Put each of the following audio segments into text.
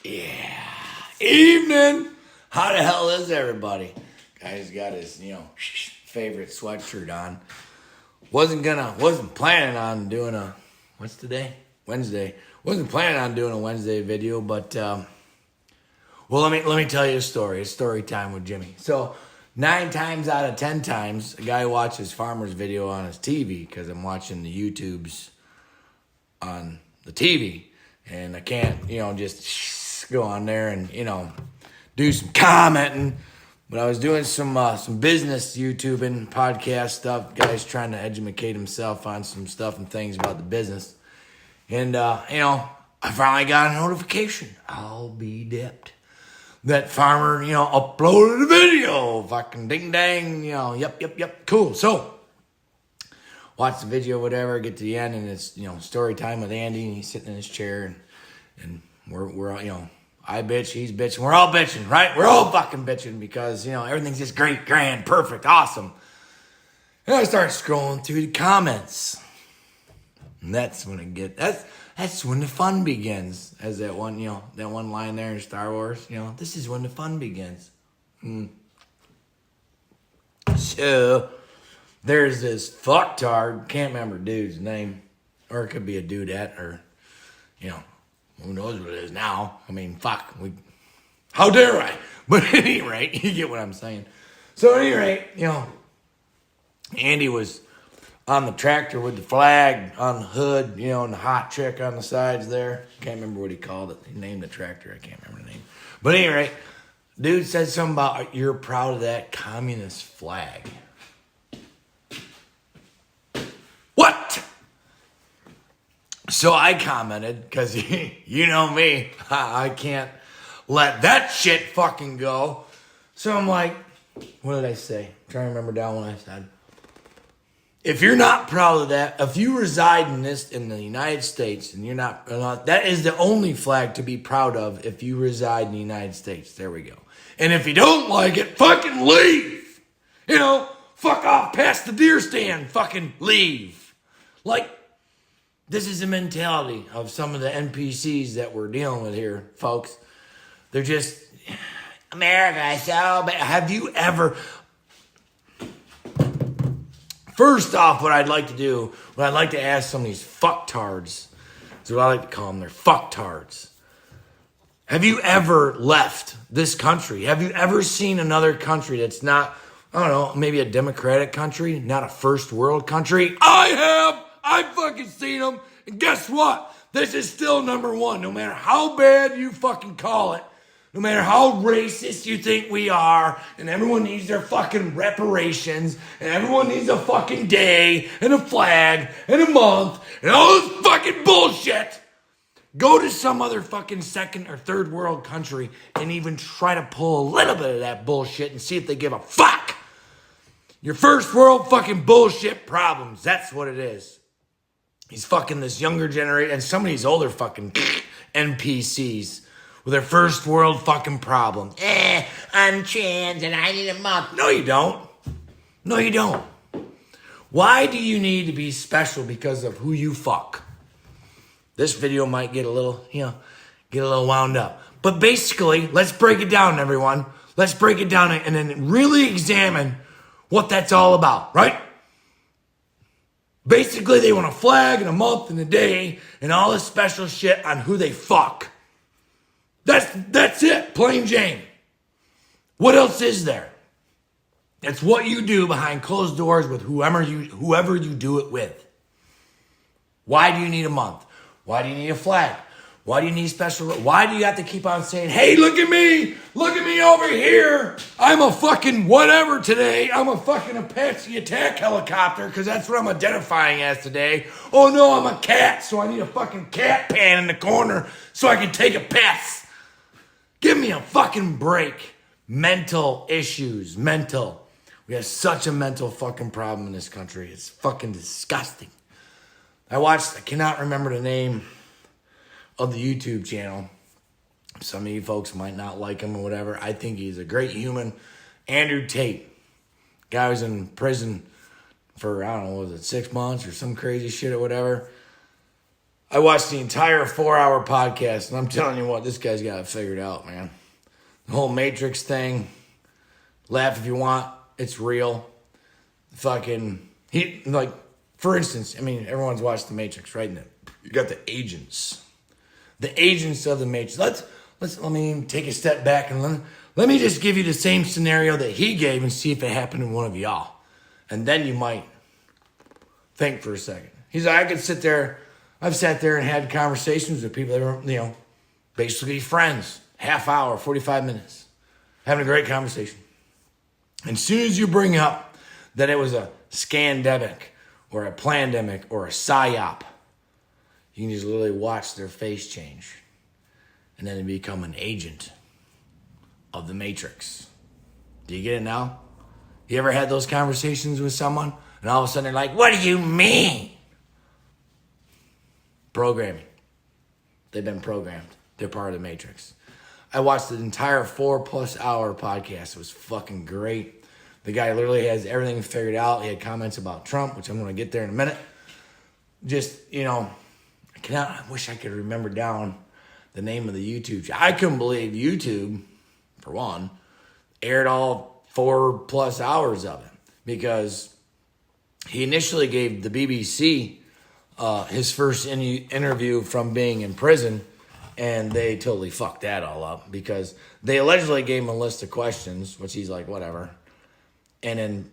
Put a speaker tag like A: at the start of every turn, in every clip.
A: Yeah. Evening. How the hell is everybody? Guy's got his, favorite sweatshirt on. Wasn't planning on doing what's today? Wednesday. Wasn't planning on doing a Wednesday video, but, well, let me tell you a story. It's story time with Jimmy. So, 9 times out of 10 times, a guy watches Farmer's video on his TV because I'm watching the YouTubes on the TV. And I can't, just go on there and, do some commenting. But I was doing some business YouTubing, podcast stuff. Guys trying to educate himself on some stuff and things about the business. And, I finally got a notification. I'll be dipped. That farmer, uploaded a video. Fucking ding dang, yep. Cool. So, watch the video, whatever, get to the end, and it's, story time with Andy, and he's sitting in his chair, and we're all, I bitch, he's bitching, we're all bitching, right? We're all fucking bitching because, everything's just great, grand, perfect, awesome. And I start scrolling through the comments. And that's when that's when the fun begins. As that one line there in Star Wars, this is when the fun begins. So, there's this fucktard, can't remember dude's name, or it could be a dudette, or, who knows what it is now. I mean, fuck, how dare I? But at any rate, you get what I'm saying. So at any rate, Andy was on the tractor with the flag on the hood, and the hot chick on the sides there. Can't remember what he called it. He named the tractor. I can't remember the name. But at any rate, dude said something about, you're proud of that communist flag. What? So I commented, because you know me, I can't let that shit fucking go. So I'm like, what did I say? I'm trying to remember down when I said, if you're not proud of that, if you reside in the United States, and you're not, that is the only flag to be proud of if you reside in the United States. There we go. And if you don't like it, fucking leave. Fuck off past the deer stand, fucking leave. Like, this is the mentality of some of the NPCs that we're dealing with here, folks. They're just, America, so bad. Have you ever... First off, what I'd like to ask some of these fucktards, is what I like to call them, they're fucktards. Have you ever left this country? Have you ever seen another country that's not, I don't know, maybe a democratic country, not a first world country? I have! I've fucking seen them. And guess what? This is still number one. No matter how bad you fucking call it, no matter how racist you think we are, and everyone needs their fucking reparations, and everyone needs a fucking day, and a flag, and a month, and all this fucking bullshit. Go to some other fucking second or third world country and even try to pull a little bit of that bullshit and see if they give a fuck. Your first world fucking bullshit problems. That's what it is. He's fucking this younger generation and some of these older fucking NPCs with their first world fucking problem. I'm trans and I need a month. No, you don't. No, you don't. Why do you need to be special because of who you fuck? This video might get a little, wound up. But basically, let's break it down, everyone. Let's break it down and then really examine what that's all about, right? Basically, they want a flag and a month and a day and all this special shit on who they fuck. That's it, plain Jane. What else is there? It's what you do behind closed doors with whoever you do it with. Why do you need a month? Why do you need a flag? Why do you need special? Why do you have to keep on saying, hey, look at me over here. I'm a fucking whatever today. I'm a fucking Apache attack helicopter because that's what I'm identifying as today. Oh no, I'm a cat, so I need a fucking cat pan in the corner so I can take a piss. Give me a fucking break. Mental issues, mental. We have such a mental fucking problem in this country. It's fucking disgusting. I cannot remember the name of the YouTube channel. Some of you folks might not like him or whatever. I think he's a great human. Andrew Tate. Guy was in prison for, I don't know, was it 6 months or some crazy shit or whatever. I watched the entire 4-hour podcast, and I'm telling you what, this guy's got it figured out, man. The whole Matrix thing, laugh if you want, it's real. For instance, I mean, everyone's watched The Matrix, right? You got the agents of the Matrix. Let me take a step back and let me just give you the same scenario that he gave and see if it happened to one of y'all. And then you might think for a second. He's like, I've sat there and had conversations with people that are, basically friends. Half hour, 45 minutes. Having a great conversation. And as soon as you bring up that it was a scandemic or a plandemic or a psyop, you can just literally watch their face change. And then they become an agent of the Matrix. Do you get it now? You ever had those conversations with someone and all of a sudden they're like, what do you mean? Programming. They've been programmed. They're part of the Matrix. I watched the entire 4+ hour podcast. It was fucking great. The guy literally has everything figured out. He had comments about Trump, which I'm going to get there in a minute. Just, I wish I could remember down the name of the YouTube channel. I couldn't believe YouTube, for one, aired all 4+ hours of it, because he initially gave the BBC his first interview from being in prison, and they totally fucked that all up because they allegedly gave him a list of questions, which he's like, whatever. And then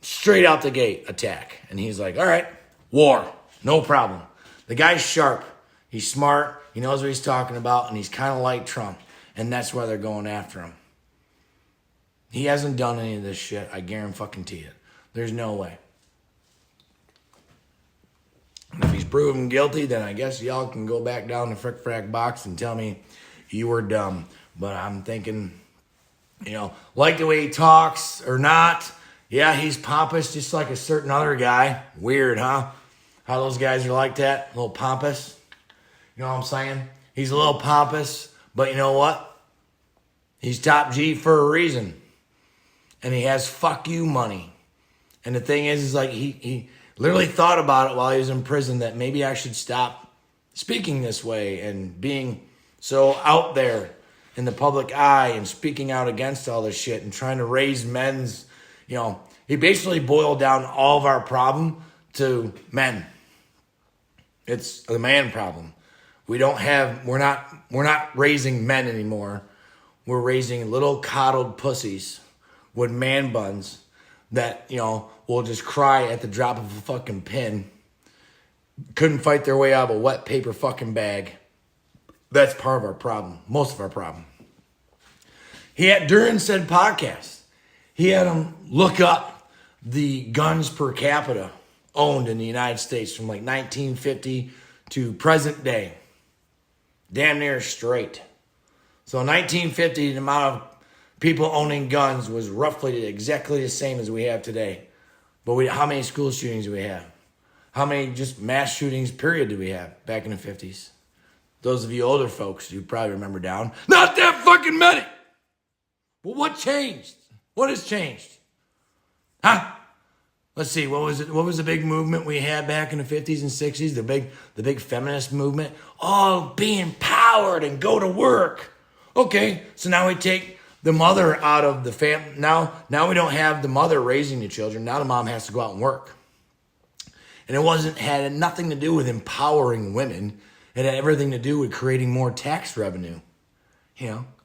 A: straight out the gate, attack. And he's like, all right, war, no problem. The guy's sharp. He's smart. He knows what he's talking about, and he's kind of like Trump. And that's why they're going after him. He hasn't done any of this shit. I guarantee it. There's no way. And if he's proven guilty, then I guess y'all can go back down the frick-frack box and tell me you were dumb. But I'm thinking, like the way he talks or not. Yeah, he's pompous just like a certain other guy. Weird, huh? How those guys are like that, a little pompous. You know what I'm saying? He's a little pompous, but you know what? He's top G for a reason. And he has fuck you money. And the thing is like he literally thought about it while he was in prison that maybe I should stop speaking this way and being so out there in the public eye and speaking out against all this shit and trying to raise men's, he basically boiled down all of our problem to men. It's the man problem. We're not raising men anymore. We're raising little coddled pussies with man buns that, will just cry at the drop of a fucking pin. Couldn't fight their way out of a wet paper fucking bag. That's part of our problem. Most of our problem. During said podcast, he had him look up the guns per capita owned in the United States from like 1950 to present day. Damn near straight. So in 1950, the amount of people owning guns was roughly exactly the same as we have today. But how many school shootings do we have? How many just mass shootings, period, do we have back in the 50s? Those of you older folks, you probably remember down. Not that fucking many! Well, what changed? What has changed? Huh? Let's see, what was it? What was the big movement we had back in the 50s and 60s? The big feminist movement? Oh, be empowered and go to work. Okay, so now we take the mother out of the family. Now we don't have the mother raising the children. Now the mom has to go out and work. And it had nothing to do with empowering women. It had everything to do with creating more tax revenue.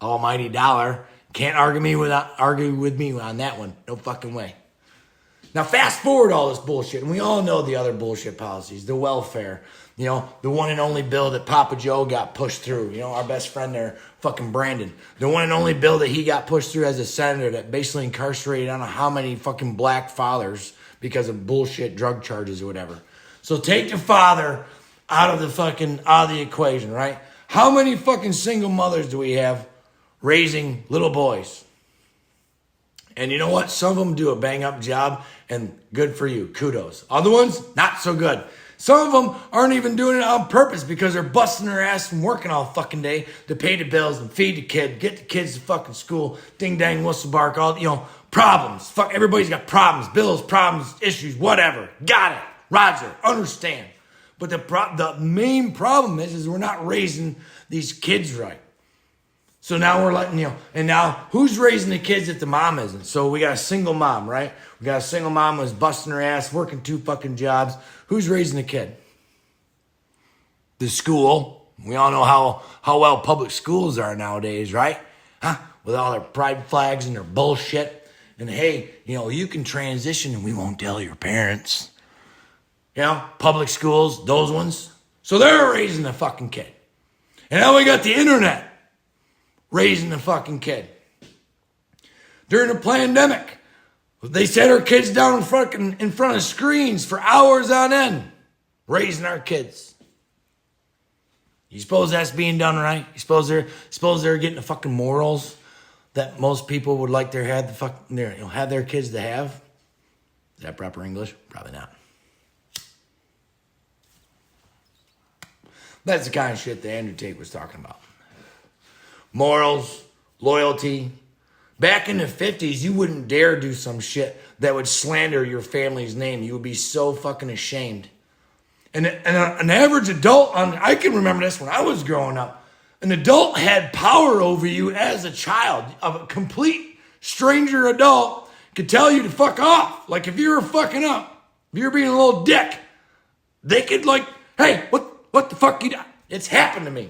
A: Almighty dollar. Can't argue with me on that one. No fucking way. Now fast forward all this bullshit, and we all know the other bullshit policies, the welfare, the one and only bill that Papa Joe got pushed through, our best friend there, fucking Brandon. The one and only bill that he got pushed through as a senator that basically incarcerated I don't know how many fucking black fathers because of bullshit drug charges or whatever. So take the father out of the equation, right? How many fucking single mothers do we have raising little boys? And you know what? Some of them do a bang-up job, and good for you. Kudos. Other ones, not so good. Some of them aren't even doing it on purpose because they're busting their ass and working all fucking day to pay the bills and feed the kid, get the kids to fucking school, ding-dang, whistle bark, all, problems. Fuck, everybody's got problems, bills, problems, issues, whatever. Got it. Roger. Understand. But the main problem is we're not raising these kids right. So now we're letting, and now who's raising the kids if the mom isn't? So we got a single mom, right? We got a single mom who's busting her ass, working 2 fucking jobs. Who's raising the kid? The school. We all know how well public schools are nowadays, right? Huh? With all their pride flags and their bullshit. And hey, you can transition and we won't tell your parents. Public schools, those ones. So they're raising the fucking kid. And now we got the internet raising the fucking kid. During the pandemic, they set our kids down in front of screens for hours on end, raising our kids. You suppose that's being done right? You suppose they're getting the fucking morals that most people would like to have their kids to have? Is that proper English? Probably not. That's the kind of shit that Andrew Tate was talking about. Morals, loyalty. Back in the 50s, you wouldn't dare do some shit that would slander your family's name. You would be so fucking ashamed. And an average adult, I can remember this when I was growing up, an adult had power over you as a child. A complete stranger adult could tell you to fuck off. Like if you were fucking up, if you were being a little dick, they could hey, what the fuck you do? It's happened to me.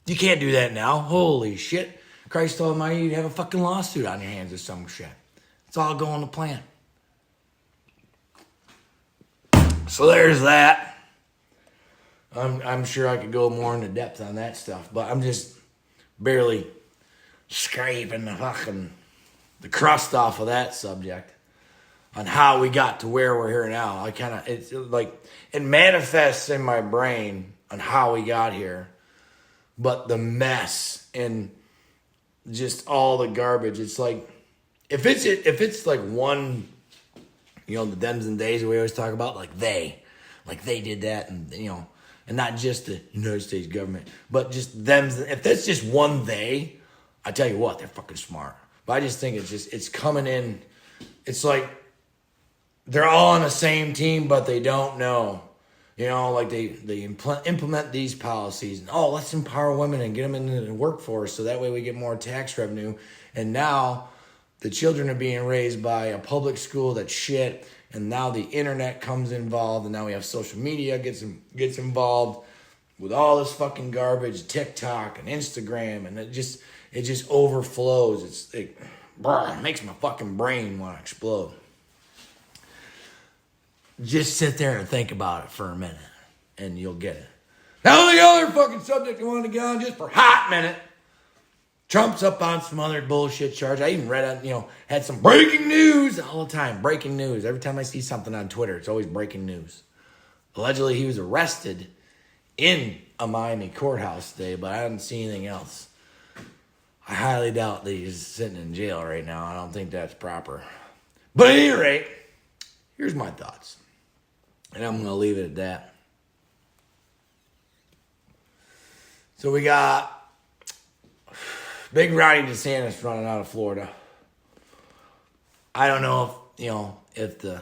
A: You can't do that now. Holy shit. Christ almighty, you'd have a fucking lawsuit on your hands or some shit. It's all going to plan. So there's that. I'm sure I could go more into depth on that stuff, but I'm just barely scraping the crust off of that subject on how we got to where we're here now. It manifests in my brain on how we got here, but the mess and just all the garbage. It's like if it's like one, the thems and days we always talk about, like they did that, and and not just the United States government, but just them. If that's just one they, I tell you what, they're fucking smart. But I just think it's coming in. It's like they're all on the same team, but they don't know. They implement these policies. And, let's empower women and get them into the workforce so that way we get more tax revenue. And now the children are being raised by a public school that's shit. And now the internet comes involved. And now we have social media gets involved with all this fucking garbage, TikTok and Instagram. And it just overflows. It makes my fucking brain want to explode. Just sit there and think about it for a minute, and you'll get it. Now the other fucking subject I wanted to get on just for a hot minute. Trump's up on some other bullshit charge. I even read, had some breaking news all the time. Breaking news. Every time I see something on Twitter, it's always breaking news. Allegedly, he was arrested in a Miami courthouse today, but I didn't see anything else. I highly doubt that he's sitting in jail right now. I don't think that's proper. But at any rate, here's my thoughts. And I'm going to leave it at that. So we got Big Ronnie DeSantis running out of Florida. I don't know if the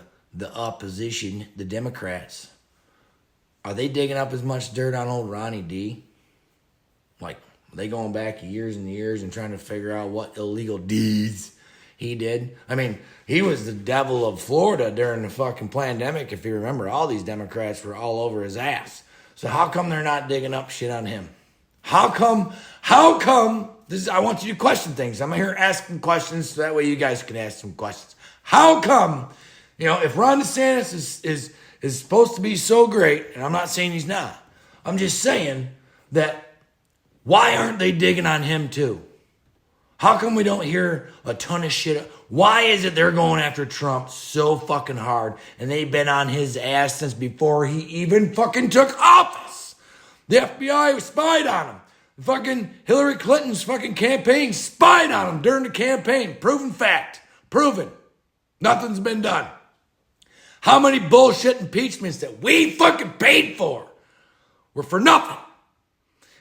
A: opposition, the Democrats, are they digging up as much dirt on old Ronnie D? Like, are they going back years and years and trying to figure out what illegal deeds he did? I mean, he was the devil of Florida during the fucking pandemic. If you remember, all these Democrats were all over his ass. So how come they're not digging up shit on him? How come, I want you to question things. I'm here asking questions so that way you guys can ask some questions. How come, if Ron DeSantis is supposed to be so great, and I'm not saying he's not, I'm just saying that why aren't they digging on him too? How come we don't hear a ton of shit? Why is it they're going after Trump so fucking hard and they've been on his ass since before he even fucking took office? The FBI spied on him. Fucking Hillary Clinton's fucking campaign spied on him during the campaign. Proven fact. Proven. Nothing's been done. How many bullshit impeachments that we fucking paid for were for nothing?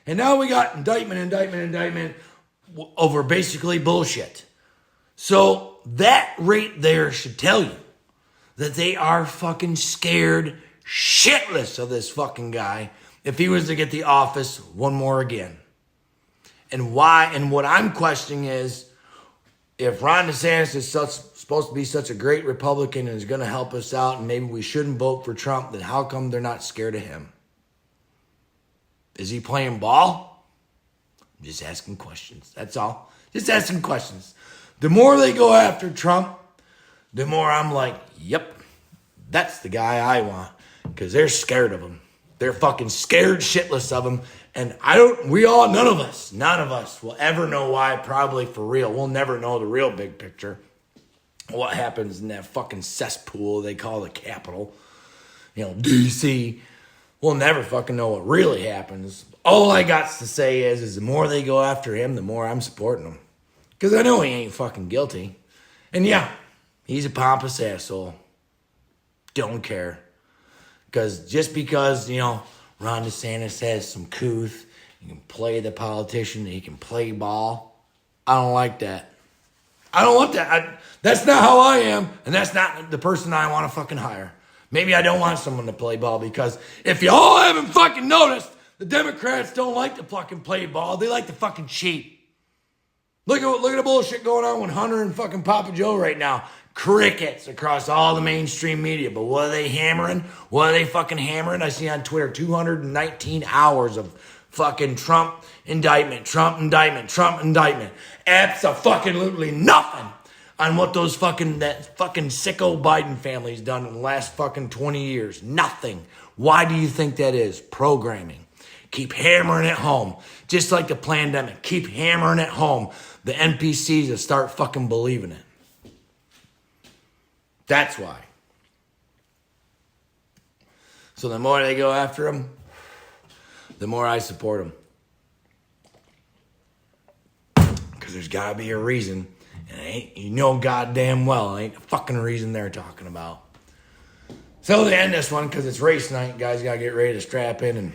A: And now we got indictment over basically bullshit. So that right there should tell you that they are fucking scared shitless of this fucking guy if he was to get the office one more again. And why? And what I'm questioning is, if Ron DeSantis is supposed to be such a great Republican and is going to help us out, and maybe we shouldn't vote for Trump, then how come they're not scared of him? Is he playing ball? I'm just asking questions. That's all. Just asking questions. The more they go after Trump, the more I'm like, yep, that's the guy I want. Because they're scared of him. They're fucking scared shitless of him. And none of us will ever know why, probably for real. We'll never know the real big picture. What happens in that fucking cesspool they call the Capitol. D.C. We'll never fucking know what really happens. All I got to say is the more they go after him, the more I'm supporting him. Because I know he ain't fucking guilty. And yeah, he's a pompous asshole. Don't care. Just because, Ron DeSantis has some couth, he can play the politician, he can play ball. I don't like that. I don't want that. That's not how I am, and that's not the person I want to fucking hire. Maybe I don't want someone to play ball, because if y'all haven't fucking noticed, the Democrats don't like to fucking play ball. They like to fucking cheat. Look at the bullshit going on with Hunter and fucking Papa Joe right now. Crickets across all the mainstream media. But what are they hammering? What are they fucking hammering? I see on Twitter 219 hours of fucking Trump indictment. Abso-fucking-lutely nothing on what that fucking sicko Biden family's done in the last fucking 20 years. Nothing. Why do you think that is? Programming. Keep hammering it home. Just like the pandemic. Keep hammering it home. The NPCs will start fucking believing it. That's why. So the more they go after him, the more I support him. Because there's got to be a reason. And goddamn well, it ain't the fucking reason they're talking about. So they end this one because it's race night. Guys got to get ready to strap in and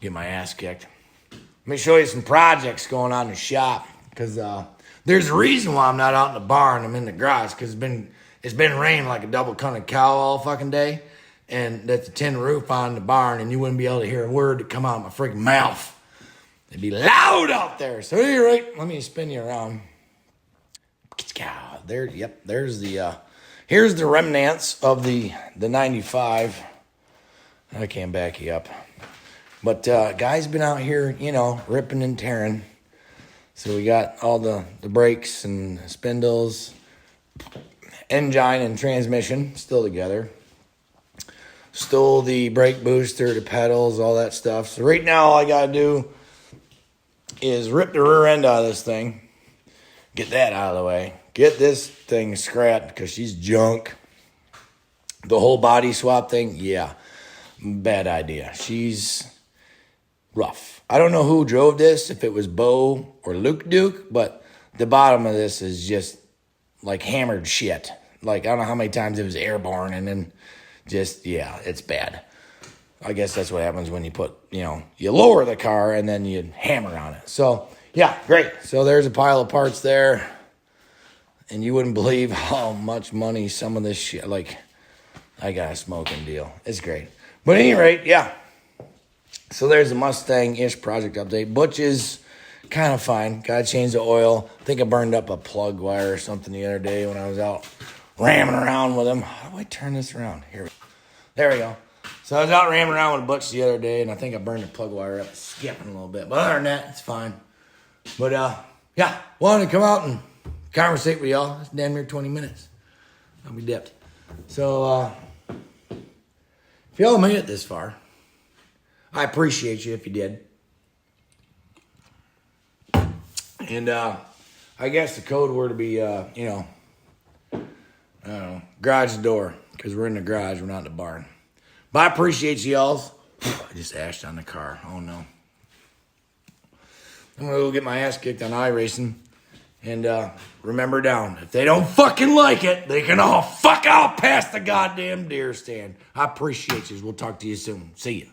A: get my ass kicked. Let me show you some projects going on in the shop. Because there's a reason why I'm not out in the barn. I'm in the garage because it's been raining like a double cunning cow all fucking day. And that's a tin roof on the barn, and you wouldn't be able to hear a word that come out of my freaking mouth. It'd be loud out there. So at any rate, let me spin you around. There's here's the remnants of the 95. I can't back you up. But guys been out here, ripping and tearing. So we got all the brakes and spindles, engine and transmission still together. Stole the brake booster, the pedals, all that stuff. So right now all I got to do is rip the rear end out of this thing. Get that out of the way. Get this thing scrapped because she's junk. The whole body swap thing, yeah, bad idea. She's rough. I don't know who drove this, if it was Bo or Luke Duke, but the bottom of this is just like hammered shit. Like, I don't know how many times it was airborne, and then it's bad. I guess that's what happens when you you lower the car and then you hammer on it. So, yeah, great. So there's a pile of parts there. And you wouldn't believe how much money some of this shit, I got a smoking deal. It's great. But at any rate, yeah. So there's a Mustang-ish project update. Butch is kind of fine. Got to change the oil. I think I burned up a plug wire or something the other day when I was out ramming around with him. How do I turn this around? There we go. So I was out ramming around with Butch the other day, and I think I burned the plug wire up, skipping a little bit. But other than that, it's fine. But, yeah, wanted to come out and conversate with y'all. It's damn near 20 minutes. I'll be dipped. So, if y'all made it this far, I appreciate you if you did. And, I guess the code word to be, I don't know, garage door. Because we're in the garage, we're not in the barn. But I appreciate y'all. I just ashed on the car. Oh, no. I'm going to go get my ass kicked on iRacing. And remember down, if they don't fucking like it, they can all fuck out past the goddamn deer stand. I appreciate you. We'll talk to you soon. See ya.